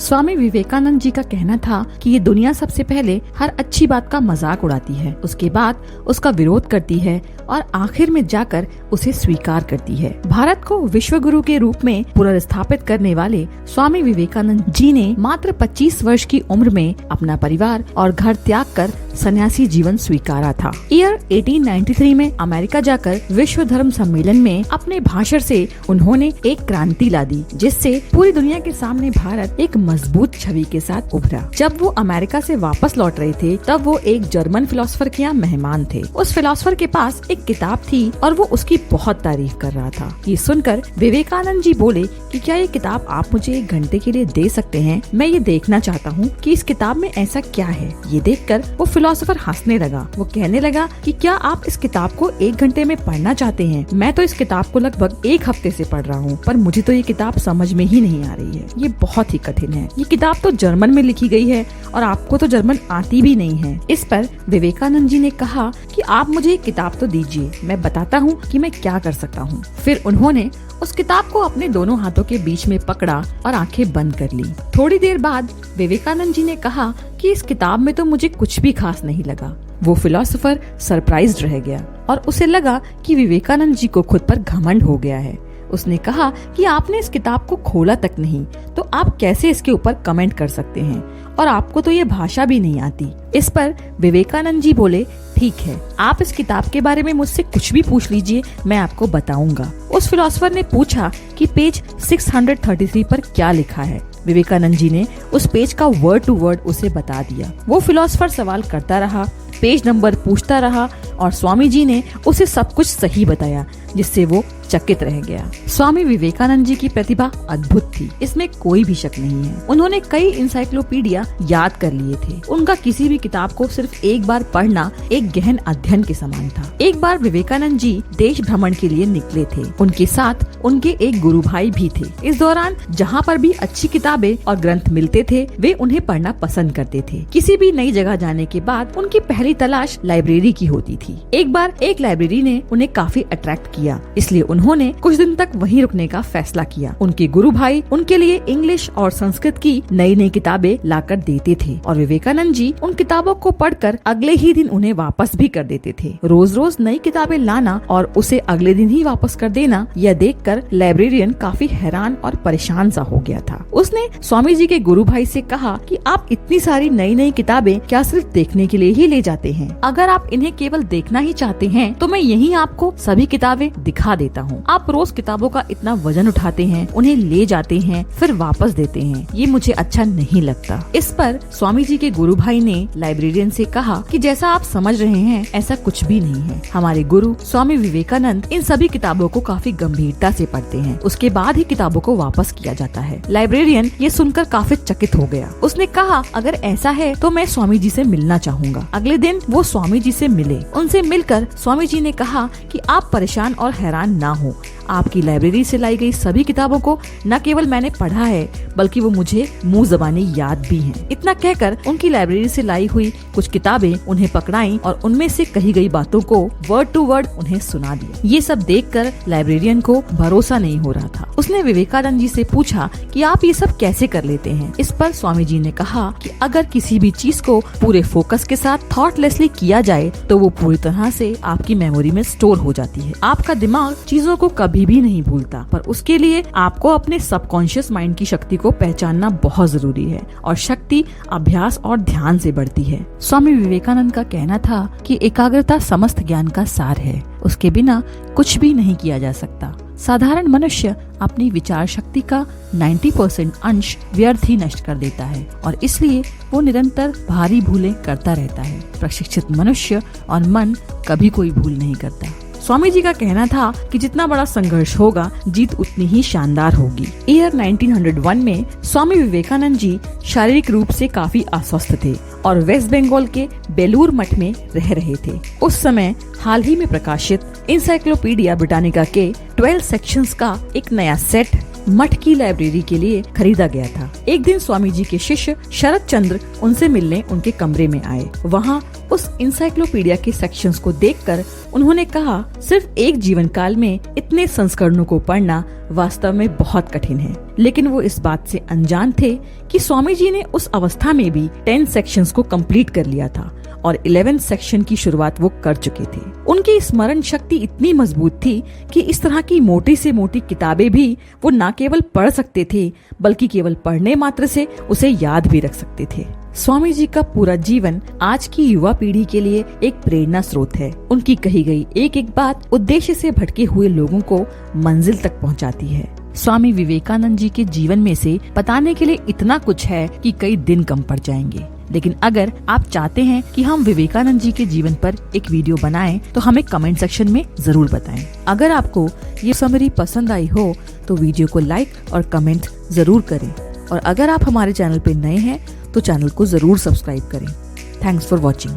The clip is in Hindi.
स्वामी विवेकानंद जी का कहना था कि ये दुनिया सबसे पहले हर अच्छी बात का मजाक उड़ाती है, उसके बाद उसका विरोध करती है और आखिर में जाकर उसे स्वीकार करती है। भारत को विश्व गुरु के रूप में पुनर्स्थापित करने वाले स्वामी विवेकानंद जी ने मात्र 25 वर्ष की उम्र में अपना परिवार और घर त्याग कर सन्यासी जीवन स्वीकारा था। ईयर 1893 में अमेरिका जाकर विश्व धर्म सम्मेलन में अपने भाषण से उन्होंने एक क्रांति ला दी, जिससे पूरी दुनिया के सामने भारत एक मजबूत छवि के साथ उभरा। जब वो अमेरिका से वापस लौट रहे थे तब वो एक जर्मन फिलोसोफर के यहाँ मेहमान थे। उस फिलोसोफर के पास एक किताब थी और वो उसकी बहुत तारीफ कर रहा था। ये सुनकर विवेकानंद जी बोले कि क्या ये किताब आप मुझे 1 घंटे के लिए दे सकते हैं? मैं ये देखना चाहता हूँ कि इस किताब में ऐसा क्या है। ये देखकर वो फिलोसोफर हंसने लगा। वो कहने लगा कि क्या आप इस किताब को 1 घंटे में पढ़ना चाहते हैं? मैं तो इस किताब को लगभग 1 हफ्ते से पढ़ रहा हूँ, पर मुझे तो ये किताब समझ में ही नहीं आ रही है। ये बहुत ही कठिन है। ये किताब तो जर्मन में लिखी गई है और आपको तो जर्मन आती भी नहीं है। इस पर विवेकानंद जी ने कहा कि आप मुझे एक किताब तो दीजिए, मैं बताता हूँ कि मैं क्या कर सकता हूँ। फिर उन्होंने उस किताब को अपने दोनों हाथों के बीच में पकड़ा और आंखें बंद कर ली। थोड़ी देर बाद विवेकानंद जी ने कहा कि इस किताब में तो मुझे कुछ भी खास नहीं लगा। वो फिलोसोफर सरप्राइज्ड रह गया और उसे लगा कि विवेकानंद जी को खुद पर घमंड हो गया है। उसने कहा कि आपने इस किताब को खोला तक नहीं, तो आप कैसे इसके ऊपर कमेंट कर सकते हैं, और आपको तो ये भाषा भी नहीं आती। इस पर विवेकानंद जी बोले, ठीक है, आप इस किताब के बारे में मुझसे कुछ भी पूछ लीजिए, मैं आपको बताऊंगा। उस फिलोसोफर ने पूछा कि पेज 633 पर क्या लिखा है। विवेकानंद जी ने उस पेज का वर्ड टू वर्ड उसे बता दिया। वो फिलोसोफर सवाल करता रहा, पेज नंबर पूछता रहा और स्वामी जी ने उसे सब कुछ सही बताया, जिससे वो चकित रह गया। स्वामी विवेकानंद जी की प्रतिभा अद्भुत थी, इसमें कोई भी शक नहीं है। उन्होंने कई इंसाइक्लोपीडिया याद कर लिए थे। उनका किसी भी किताब को सिर्फ एक बार पढ़ना एक गहन अध्ययन के समान था। एक बार विवेकानंद जी देश भ्रमण के लिए निकले थे। उनके साथ उनके एक गुरु भाई भी थे। इस दौरान जहाँ पर भी अच्छी किताबें और ग्रंथ मिलते थे, वे उन्हें पढ़ना पसंद करते थे। किसी भी नई जगह जाने के बाद उनकी पहली तलाश लाइब्रेरी की होती थी। एक बार एक लाइब्रेरी ने उन्हें काफी अट्रैक्ट किया, इसलिए उन्होंने कुछ दिन तक वहीं रुकने का फैसला किया। उनके गुरु भाई उनके लिए इंग्लिश और संस्कृत की नई नई किताबें लाकर देते थे और विवेकानंद जी उन किताबों को पढ़कर अगले ही दिन उन्हें वापस भी कर देते थे। रोज रोज नई किताबें लाना और उसे अगले दिन ही वापस कर देना, यह देखकर लाइब्रेरियन काफी हैरान और परेशान सा हो गया था। उसने स्वामी जी के गुरु भाई से कहा कि आप इतनी सारी नई नई किताबें क्या सिर्फ देखने के लिए ही ले जाते हैं? अगर आप इन्हें केवल देखना ही चाहते हैं तो मैं यहीं आपको सभी किताबें दिखा देता हूँ। आप रोज किताबों का इतना वजन उठाते हैं, उन्हें ले जाते हैं, फिर वापस देते हैं, ये मुझे अच्छा नहीं लगता। इस पर स्वामी जी के गुरु भाई ने लाइब्रेरियन से कहा कि जैसा आप समझ रहे हैं ऐसा कुछ भी नहीं है। हमारे गुरु स्वामी विवेकानंद इन सभी किताबों को काफी गंभीरता से पढ़ते हैं, उसके बाद ही किताबों को वापस किया जाता है। लाइब्रेरियन ये सुनकर काफी चकित हो गया। उसने कहा, अगर ऐसा है तो मैं स्वामी जी से मिलना चाहूँगा। अगले दिन वो स्वामी जी से मिले। उनसे मिलकर स्वामी जी ने कहा कि आप परेशान और हैरान ना हो, आपकी लाइब्रेरी से लाई गई सभी किताबों को न केवल मैंने पढ़ा है, बल्कि वो मुझे मुंह ज़बानी याद भी हैं। इतना कहकर उनकी लाइब्रेरी से लाई हुई कुछ किताबें उन्हें पकड़ाई और उनमें से कही गई बातों को वर्ड टू वर्ड उन्हें सुना दिया। ये सब देखकर लाइब्रेरियन को भरोसा नहीं हो रहा था। उसने विवेकानंद जी से पूछा कि आप ये सब कैसे कर लेते हैं? इस पर स्वामी जी ने कहा कि अगर किसी भी चीज को पूरे फोकस के साथ थॉटलेसली किया जाए तो वो पूरी तरह से आपकी मेमोरी में स्टोर हो जाती है। आपका दिमाग चीजों को कभी भी नहीं भूलता, पर उसके लिए आपको अपने सबकॉन्शियस माइंड की शक्ति को पहचानना बहुत जरूरी है और शक्ति अभ्यास और ध्यान से बढ़ती है। स्वामी विवेकानंद का कहना था कि एकाग्रता समस्त ज्ञान का सार है, उसके बिना कुछ भी नहीं किया जा सकता। साधारण मनुष्य अपनी विचार शक्ति का 90% अंश व्यर्थ ही नष्ट कर देता है और इसलिए वो निरंतर भारी भूलें करता रहता है। प्रशिक्षित मनुष्य और मन कभी कोई भूल नहीं करता। स्वामी जी का कहना था कि जितना बड़ा संघर्ष होगा, जीत उतनी ही शानदार होगी। ईयर 1901 में स्वामी विवेकानंद जी शारीरिक रूप से काफी अस्वस्थ थे और वेस्ट बंगाल के बेलूर मठ में रह रहे थे। उस समय हाल ही में प्रकाशित इंसाइक्लोपीडिया ब्रिटानिका के 12 सेक्शंस का एक नया सेट मठ की लाइब्रेरी के लिए खरीदा गया था। एक दिन स्वामी जी के शिष्य शरद चंद्र उनसे मिलने उनके कमरे में आए। वहाँ उस इंसाइक्लोपीडिया के सेक्शंस को देखकर उन्होंने कहा, सिर्फ एक जीवन काल में इतने संस्करणों को पढ़ना वास्तव में बहुत कठिन है। लेकिन वो इस बात से अनजान थे कि स्वामी जी ने उस अवस्था में भी 10 सेक्शंस को कंप्लीट कर लिया था और 11th सेक्शन की शुरुआत वो कर चुके थे। उनकी स्मरण शक्ति इतनी मजबूत थी कि इस तरह की मोटी से मोटी किताबें भी वो न केवल पढ़ सकते थे बल्कि केवल पढ़ने मात्र से उसे याद भी रख सकते थे। स्वामी जी का पूरा जीवन आज की युवा पीढ़ी के लिए एक प्रेरणा स्रोत है। उनकी कही गई एक एक बात उद्देश्य से भटके हुए लोगों को मंजिल तक पहुंचाती है। स्वामी विवेकानंद जी के जीवन में से बताने के लिए इतना कुछ है कि कई दिन कम पड़ जाएंगे। लेकिन अगर आप चाहते हैं कि हम विवेकानंद जी के जीवन पर एक वीडियो बनाएं, तो हमें कमेंट सेक्शन में जरूर बताएं। अगर आपको ये समरी पसंद आई हो तो वीडियो को लाइक और कमेंट जरूर करें और अगर आप हमारे चैनल पे नए हैं तो चैनल को जरूर सब्सक्राइब करें। Thanks for watching.